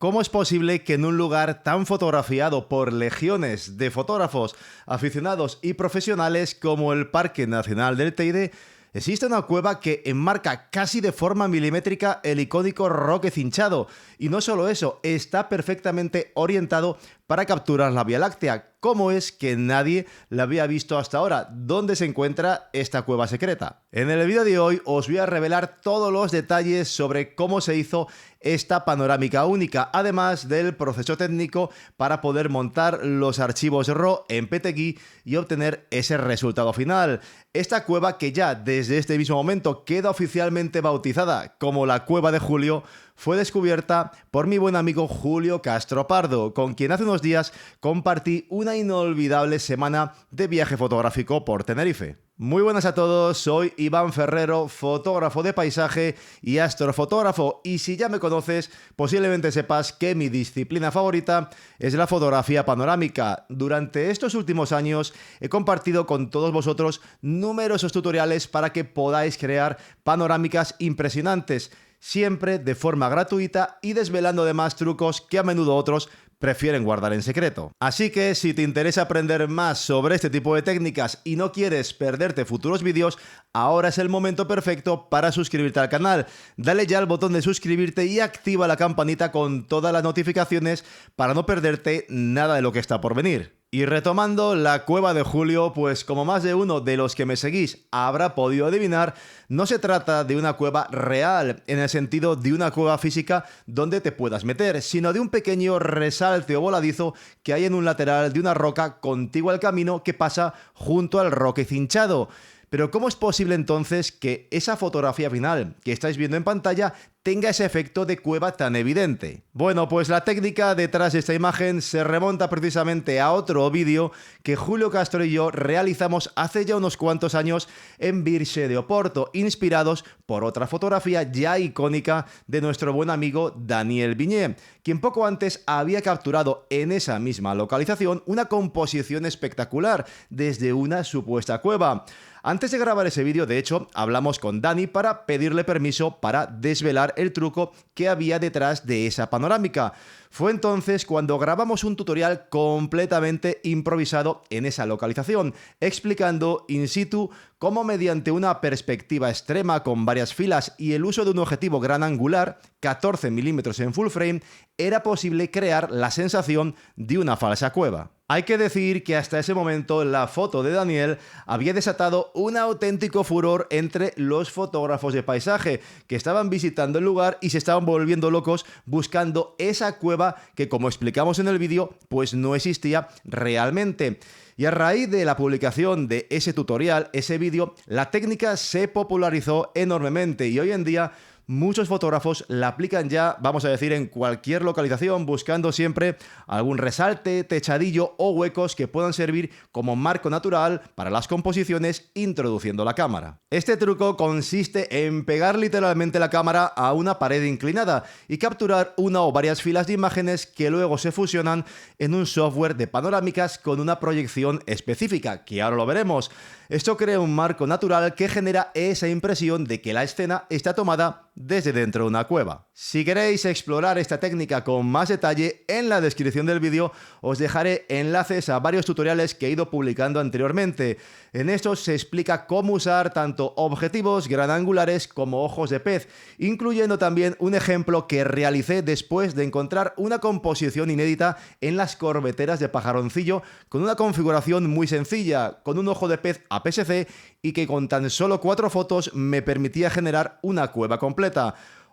¿Cómo es posible que en un lugar tan fotografiado por legiones de fotógrafos aficionados y profesionales como el Parque Nacional del Teide existe una cueva que enmarca casi de forma milimétrica el icónico Roque Cinchado? Y no solo eso, está perfectamente orientado para capturar la Vía Láctea. ¿Cómo es que nadie la había visto hasta ahora? ¿Dónde se encuentra esta cueva secreta? En el vídeo de hoy os voy a revelar todos los detalles sobre cómo se hizo esta panorámica única, además del proceso técnico para poder montar los archivos RAW en PTGui y obtener ese resultado final. Esta cueva, que ya desde este mismo momento queda oficialmente bautizada como la Cueva de Julio, fue descubierta por mi buen amigo Julio Castro Pardo, con quien hace unos días compartí una inolvidable semana de viaje fotográfico por Tenerife. Muy buenas a todos, soy Iván Ferrero, fotógrafo de paisaje y astrofotógrafo, y si ya me conoces, posiblemente sepas que mi disciplina favorita es la fotografía panorámica. Durante estos últimos años he compartido con todos vosotros numerosos tutoriales para que podáis crear panorámicas impresionantes, siempre de forma gratuita y desvelando además trucos que a menudo otros prefieren guardar en secreto. Así que si te interesa aprender más sobre este tipo de técnicas y no quieres perderte futuros vídeos, ahora es el momento perfecto para suscribirte al canal. Dale ya al botón de suscribirte y activa la campanita con todas las notificaciones para no perderte nada de lo que está por venir. Y retomando la Cueva de Julio, pues como más de uno de los que me seguís habrá podido adivinar, no se trata de una cueva real, en el sentido de una cueva física donde te puedas meter, sino de un pequeño resalte o voladizo que hay en un lateral de una roca contigua al camino que pasa junto al Roque Cinchado. Pero ¿cómo es posible entonces que esa fotografía final que estáis viendo en pantalla tenga ese efecto de cueva tan evidente? Bueno, pues la técnica detrás de esta imagen se remonta precisamente a otro vídeo que Julio Castro y yo realizamos hace ya unos cuantos años en Virxe de Oporto, inspirados por otra fotografía ya icónica de nuestro buen amigo Daniel Viñé, quien poco antes había capturado en esa misma localización una composición espectacular desde una supuesta cueva. Antes de grabar ese vídeo, de hecho, hablamos con Dani para pedirle permiso para desvelar el truco que había detrás de esa panorámica. Fue entonces cuando grabamos un tutorial completamente improvisado en esa localización, explicando in situ cómo mediante una perspectiva extrema con varias filas y el uso de un objetivo gran angular, 14 mm en full frame, era posible crear la sensación de una falsa cueva. Hay que decir que hasta ese momento la foto de Daniel había desatado un auténtico furor entre los fotógrafos de paisaje que estaban visitando el lugar y se estaban volviendo locos buscando esa cueva que, como explicamos en el vídeo, pues no existía realmente. Y a raíz de la publicación de ese tutorial, ese vídeo, la técnica se popularizó enormemente y hoy en día muchos fotógrafos la aplican ya, vamos a decir, en cualquier localización, buscando siempre algún resalte, techadillo o huecos que puedan servir como marco natural para las composiciones introduciendo la cámara. Este truco consiste en pegar literalmente la cámara a una pared inclinada y capturar una o varias filas de imágenes que luego se fusionan en un software de panorámicas con una proyección específica, que ahora lo veremos. Esto crea un marco natural que genera esa impresión de que la escena está tomada desde dentro de una cueva. Si queréis explorar esta técnica con más detalle, en la descripción del vídeo os dejaré enlaces a varios tutoriales que he ido publicando anteriormente. En estos se explica cómo usar tanto objetivos gran angulares como ojos de pez, incluyendo también un ejemplo que realicé después de encontrar una composición inédita en las corbeteras de Pajaroncillo con una configuración muy sencilla, con un ojo de pez APS-C y que con tan solo 4 fotos me permitía generar una cueva completa.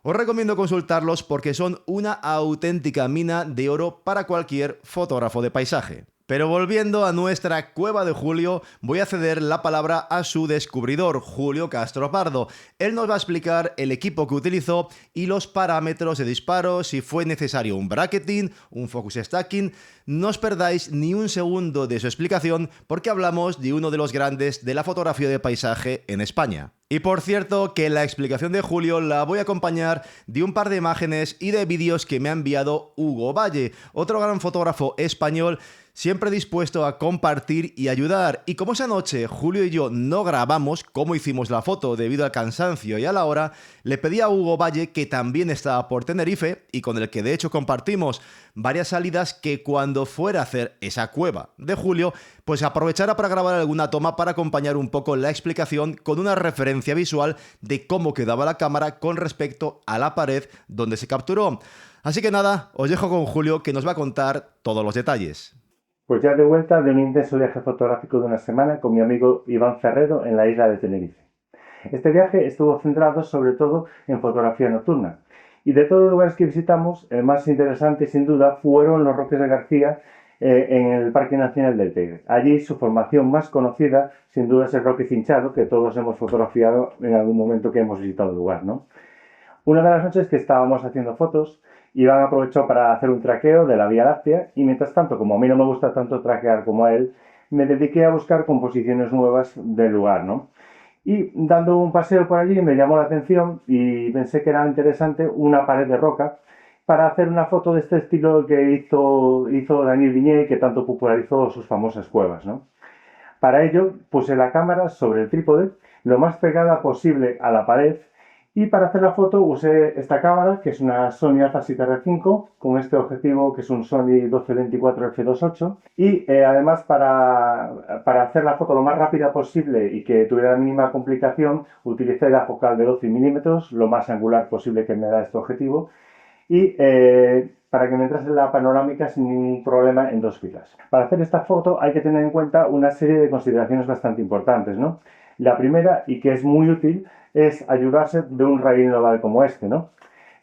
Os recomiendo consultarlos porque son una auténtica mina de oro para cualquier fotógrafo de paisaje. Pero volviendo a nuestra Cueva de Julio, voy a ceder la palabra a su descubridor, Julio Castro Pardo. Él nos va a explicar el equipo que utilizó y los parámetros de disparo, si fue necesario un bracketing, un focus stacking. No os perdáis ni un segundo de su explicación porque hablamos de uno de los grandes de la fotografía de paisaje en España. Y por cierto, que la explicación de Julio la voy a acompañar de un par de imágenes y de vídeos que me ha enviado Hugo Valle, otro gran fotógrafo español, siempre dispuesto a compartir y ayudar. Y como esa noche Julio y yo no grabamos cómo hicimos la foto debido al cansancio y a la hora, le pedí a Hugo Valle, que también estaba por Tenerife y con el que de hecho compartimos varias salidas, que cuando fuera a hacer esa cueva de Julio, pues aprovechara para grabar alguna toma para acompañar un poco la explicación con una referencia visual de cómo quedaba la cámara con respecto a la pared donde se capturó. Así que nada, os dejo con Julio, que nos va a contar todos los detalles. Pues ya de vuelta de un intenso viaje fotográfico de una semana con mi amigo Iván Ferrero en la isla de Tenerife. Este viaje estuvo centrado sobre todo en fotografía nocturna, y de todos los lugares que visitamos, el más interesante sin duda fueron los Roques de García en el Parque Nacional del Teide. Allí su formación más conocida sin duda es el Roque Cinchado, que todos hemos fotografiado en algún momento que hemos visitado el lugar, ¿no? Una de las noches que estábamos haciendo fotos, Iván aprovechó para hacer un traqueo de la Vía Láctea, y mientras tanto, como a mí no me gusta tanto traquear como a él, me dediqué a buscar composiciones nuevas del lugar, ¿no? Y dando un paseo por allí me llamó la atención y pensé que era interesante una pared de roca para hacer una foto de este estilo que hizo Daniel Viñé, que tanto popularizó sus famosas cuevas, ¿no? Para ello puse la cámara sobre el trípode lo más pegada posible a la pared, y para hacer la foto usé esta cámara, que es una Sony Alpha 7R5, con este objetivo que es un Sony 1224 f2.8, y además para hacer la foto lo más rápida posible y que tuviera la mínima complicación, utilicé la focal de 12 milímetros, lo más angular posible que me da este objetivo, y para que me entrase la panorámica sin ningún problema en 2 filas. Para hacer esta foto hay que tener en cuenta una serie de consideraciones bastante importantes, ¿no? La primera, y que es muy útil, es ayudarse de un raíl nodal como este, ¿no?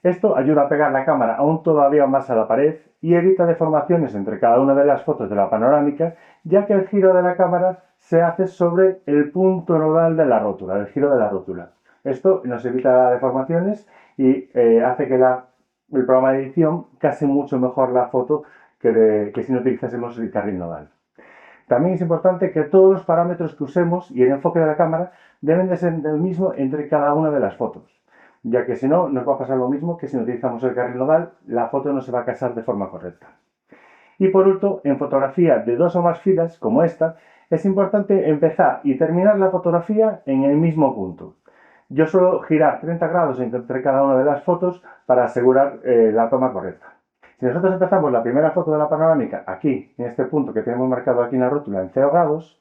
Esto ayuda a pegar la cámara aún todavía más a la pared y evita deformaciones entre cada una de las fotos de la panorámica, ya que el giro de la cámara se hace sobre el punto nodal de la rótula, el giro de la rótula. Esto nos evita deformaciones y hace que el programa de edición case mucho mejor la foto que si no utilizásemos el carril nodal. También es importante que todos los parámetros que usemos y el enfoque de la cámara deben de ser el mismo entre cada una de las fotos, ya que si no nos va a pasar lo mismo que si no utilizamos el carril nodal, la foto no se va a casar de forma correcta. Y por último, en fotografía de 2 o más filas, como esta, es importante empezar y terminar la fotografía en el mismo punto. Yo suelo girar 30 grados entre cada una de las fotos para asegurar la toma correcta. Si nosotros empezamos la primera foto de la panorámica aquí, en este punto que tenemos marcado aquí en la rótula, en 0 grados,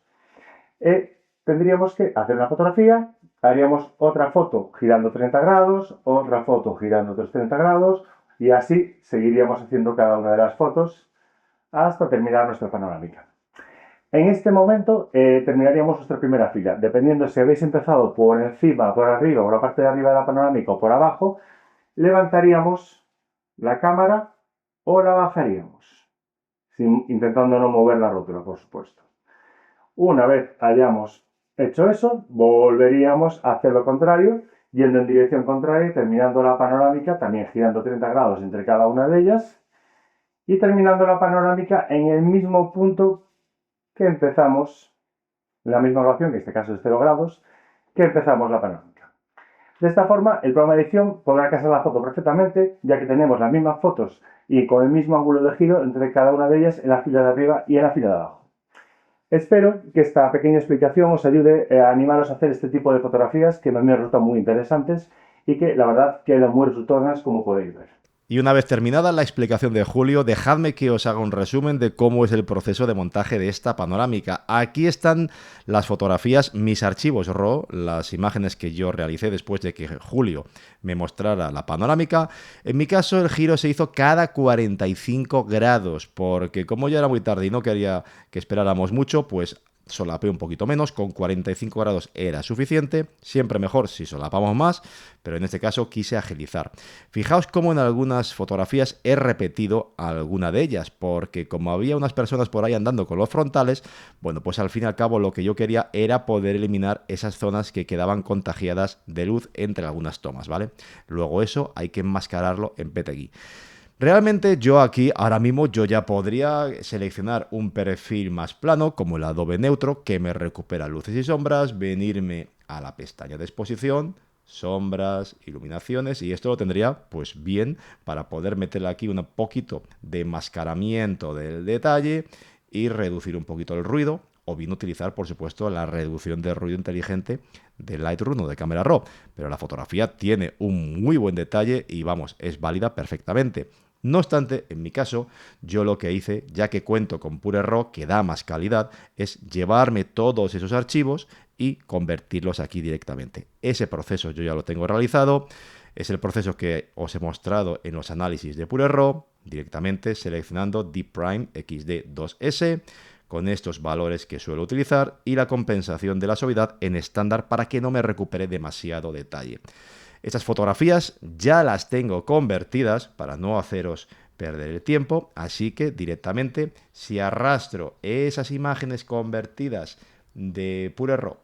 tendríamos que hacer una fotografía, haríamos otra foto girando 30 grados, otra foto girando otros 30 grados, y así seguiríamos haciendo cada una de las fotos hasta terminar nuestra panorámica. En este momento terminaríamos nuestra primera fila. Dependiendo si habéis empezado por encima, por arriba, por la parte de arriba de la panorámica o por abajo, levantaríamos la cámara o la bajaríamos, intentando no mover la rótula, por supuesto. Una vez hayamos hecho eso, volveríamos a hacer lo contrario, yendo en dirección contraria y terminando la panorámica, también girando 30 grados entre cada una de ellas, y terminando la panorámica en el mismo punto que empezamos, la misma grabación, que en este caso es 0 grados, que empezamos la panorámica. De esta forma, el programa de edición podrá casar la foto perfectamente, ya que tenemos las mismas fotos y con el mismo ángulo de giro entre cada una de ellas en la fila de arriba y en la fila de abajo. Espero que esta pequeña explicación os ayude a animaros a hacer este tipo de fotografías que a mí me resultan muy interesantes y que la verdad quedan muy resultonas, como podéis ver. Y una vez terminada la explicación de Julio, dejadme que os haga un resumen de cómo es el proceso de montaje de esta panorámica. Aquí están las fotografías, mis archivos RAW, las imágenes que yo realicé después de que Julio me mostrara la panorámica. En mi caso, el giro se hizo cada 45 grados, porque como ya era muy tarde y no quería que esperáramos mucho, pues solapé un poquito menos, con 45 grados era suficiente, siempre mejor si solapamos más, pero en este caso quise agilizar. Fijaos cómo en algunas fotografías he repetido alguna de ellas, porque como había unas personas por ahí andando con los frontales, bueno, pues al fin y al cabo lo que yo quería era poder eliminar esas zonas que quedaban contagiadas de luz entre algunas tomas, ¿vale? Luego eso hay que enmascararlo en PTGui. Realmente yo aquí, ahora mismo, yo ya podría seleccionar un perfil más plano, como el Adobe Neutro, que me recupera luces y sombras, venirme a la pestaña de exposición, sombras, iluminaciones, y esto lo tendría pues bien para poder meterle aquí un poquito de enmascaramiento del detalle y reducir un poquito el ruido, o bien utilizar, por supuesto, la reducción de ruido inteligente de Lightroom o de Camera Raw. Pero la fotografía tiene un muy buen detalle y vamos, es válida perfectamente. No obstante, en mi caso, yo lo que hice, ya que cuento con PureRAW, que da más calidad, es llevarme todos esos archivos y convertirlos aquí directamente. Ese proceso yo ya lo tengo realizado. Es el proceso que os he mostrado en los análisis de PureRAW, directamente seleccionando Deep Prime XD2S, con estos valores que suelo utilizar y la compensación de la suavidad en estándar para que no me recupere demasiado detalle. Estas fotografías ya las tengo convertidas para no haceros perder el tiempo, así que directamente si arrastro esas imágenes convertidas de PureRAW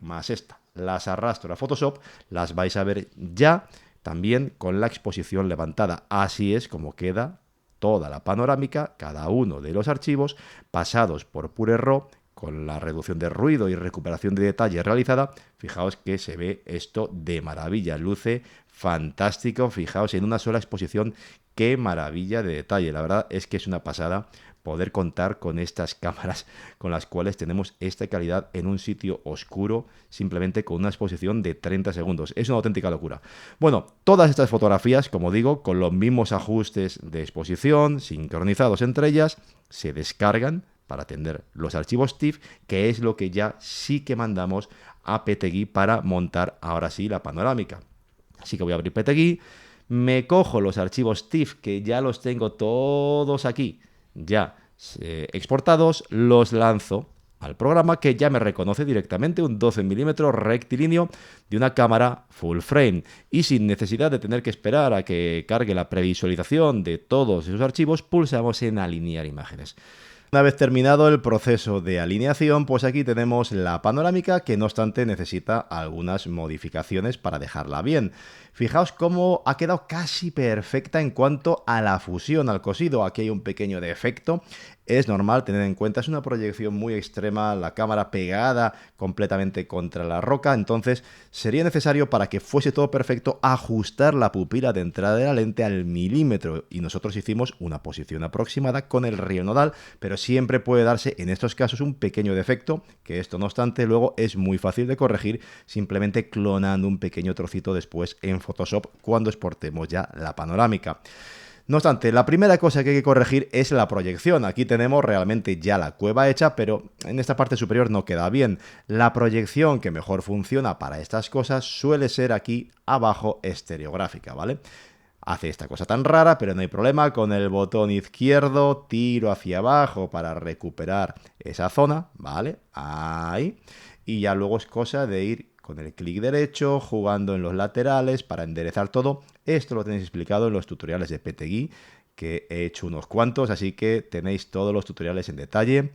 más esta, las arrastro a Photoshop, las vais a ver ya también con la exposición levantada. Así es como queda toda la panorámica, cada uno de los archivos pasados por PureRAW con la reducción de ruido y recuperación de detalle realizada. Fijaos que se ve esto de maravilla, luce fantástico, fijaos en una sola exposición, qué maravilla de detalle. La verdad es que es una pasada poder contar con estas cámaras con las cuales tenemos esta calidad en un sitio oscuro, simplemente con una exposición de 30 segundos. Es una auténtica locura. Bueno, todas estas fotografías, como digo, con los mismos ajustes de exposición, sincronizados entre ellas, se descargan para atender los archivos TIFF, que es lo que ya sí que mandamos a PTGui para montar ahora sí la panorámica. Así que voy a abrir PTGui, me cojo los archivos TIFF, que ya los tengo todos aquí, ya exportados, los lanzo al programa que ya me reconoce directamente un 12 mm rectilíneo de una cámara full frame y sin necesidad de tener que esperar a que cargue la previsualización de todos esos archivos, pulsamos en alinear imágenes. Una vez terminado el proceso de alineación, pues aquí tenemos la panorámica que no obstante necesita algunas modificaciones para dejarla bien. Fijaos cómo ha quedado casi perfecta en cuanto a la fusión, al cosido. Aquí hay un pequeño defecto. Es normal tener en cuenta, es una proyección muy extrema, la cámara pegada completamente contra la roca, entonces sería necesario para que fuese todo perfecto ajustar la pupila de entrada de la lente al milímetro y nosotros hicimos una posición aproximada con el río nodal, pero siempre puede darse en estos casos un pequeño defecto, que esto no obstante luego es muy fácil de corregir simplemente clonando un pequeño trocito después en Photoshop cuando exportemos ya la panorámica. No obstante, la primera cosa que hay que corregir es la proyección. Aquí tenemos realmente ya la cueva hecha, pero en esta parte superior no queda bien. La proyección que mejor funciona para estas cosas suele ser aquí abajo estereográfica, ¿vale? Hace esta cosa tan rara, pero no hay problema. Con el botón izquierdo tiro hacia abajo para recuperar esa zona, ¿vale? Ahí. Y ya luego es cosa de ir con el clic derecho, jugando en los laterales para enderezar todo. Esto lo tenéis explicado en los tutoriales de PTGui, que he hecho unos cuantos, así que tenéis todos los tutoriales en detalle.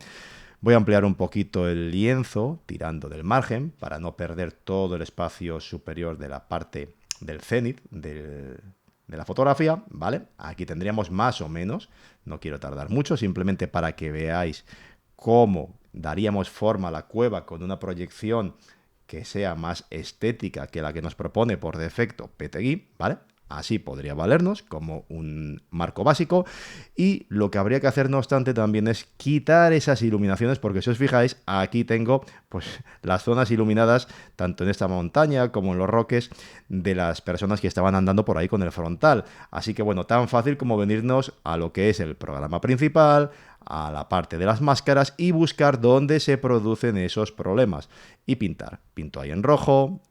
Voy a ampliar un poquito el lienzo, tirando del margen, para no perder todo el espacio superior de la parte del cénit de la fotografía, ¿vale? Aquí tendríamos más o menos, no quiero tardar mucho, simplemente para que veáis cómo daríamos forma a la cueva con una proyección que sea más estética que la que nos propone por defecto PTGui, ¿vale? Así podría valernos como un marco básico y lo que habría que hacer no obstante también es quitar esas iluminaciones porque si os fijáis aquí tengo pues las zonas iluminadas tanto en esta montaña como en los roques de las personas que estaban andando por ahí con el frontal. Así que bueno, tan fácil como venirnos a lo que es el programa principal, a la parte de las máscaras y buscar dónde se producen esos problemas y pintar. Pinto ahí en rojo,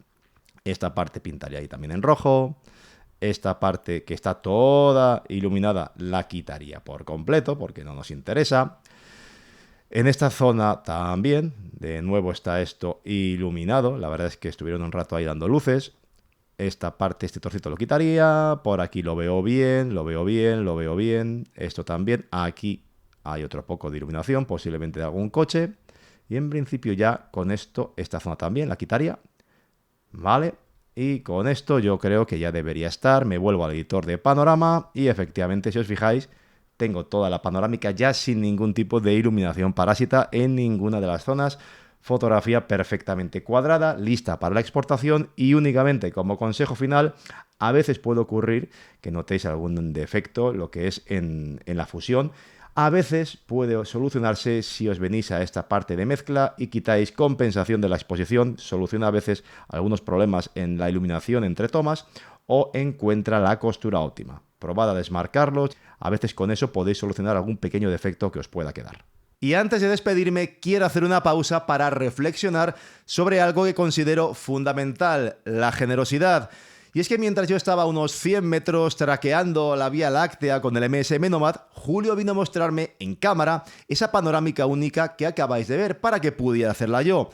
esta parte pintaría ahí también en rojo. Esta parte que está toda iluminada la quitaría por completo porque no nos interesa. En esta zona también, de nuevo está esto iluminado. La verdad es que estuvieron un rato ahí dando luces. Esta parte, este trocito lo quitaría. Por aquí lo veo bien, lo veo bien, lo veo bien. Esto también. Aquí hay otro poco de iluminación, posiblemente de algún coche. Y en principio ya con esto, esta zona también la quitaría. ¿Vale? Y con esto yo creo que ya debería estar. Me vuelvo al editor de panorama y efectivamente, si os fijáis, tengo toda la panorámica ya sin ningún tipo de iluminación parásita en ninguna de las zonas. Fotografía perfectamente cuadrada, lista para la exportación y únicamente como consejo final, a veces puede ocurrir que notéis algún defecto, lo que es en la fusión. A veces puede solucionarse si os venís a esta parte de mezcla y quitáis compensación de la exposición, soluciona a veces algunos problemas en la iluminación entre tomas o encuentra la costura óptima. Probad a desmarcarlos, a veces con eso podéis solucionar algún pequeño defecto que os pueda quedar. Y antes de despedirme, quiero hacer una pausa para reflexionar sobre algo que considero fundamental, la generosidad. Y es que mientras yo estaba a unos 100 metros traqueando la Vía Láctea con el MSM Nomad, Julio vino a mostrarme en cámara esa panorámica única que acabáis de ver para que pudiera hacerla yo.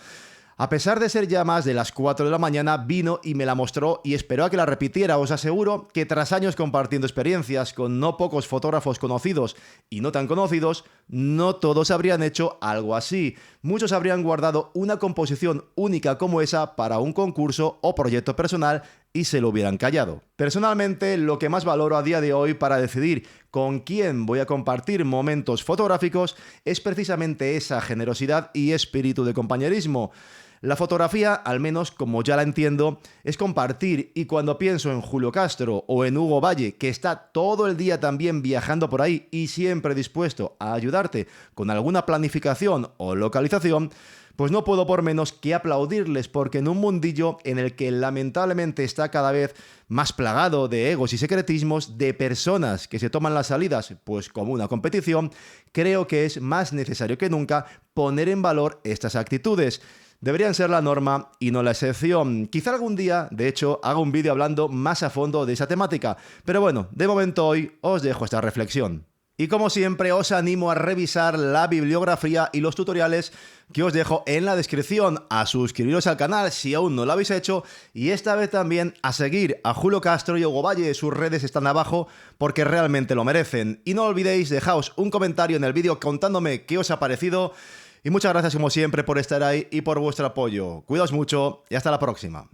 A pesar de ser ya más de las 4 de la mañana, vino y me la mostró y esperó a que la repitiera. Os aseguro que tras años compartiendo experiencias con no pocos fotógrafos conocidos y no tan conocidos, no todos habrían hecho algo así. Muchos habrían guardado una composición única como esa para un concurso o proyecto personal y se lo hubieran callado. Personalmente, lo que más valoro a día de hoy para decidir con quién voy a compartir momentos fotográficos es precisamente esa generosidad y espíritu de compañerismo. La fotografía, al menos como ya la entiendo, es compartir, y cuando pienso en Julio Castro o en Hugo Valle, que está todo el día también viajando por ahí y siempre dispuesto a ayudarte con alguna planificación o localización, pues no puedo por menos que aplaudirles, porque en un mundillo en el que lamentablemente está cada vez más plagado de egos y secretismos, de personas que se toman las salidas pues como una competición, creo que es más necesario que nunca poner en valor estas actitudes. Deberían ser la norma y no la excepción. Quizá algún día, de hecho, haga un vídeo hablando más a fondo de esa temática. Pero bueno, de momento hoy os dejo esta reflexión. Y como siempre, os animo a revisar la bibliografía y los tutoriales que os dejo en la descripción, a suscribiros al canal si aún no lo habéis hecho y esta vez también a seguir a Julio Castro y Hugo Valle. Sus redes están abajo porque realmente lo merecen. Y no olvidéis, dejaos un comentario en el vídeo contándome qué os ha parecido. Y muchas gracias como siempre por estar ahí y por vuestro apoyo. Cuidaos mucho y hasta la próxima.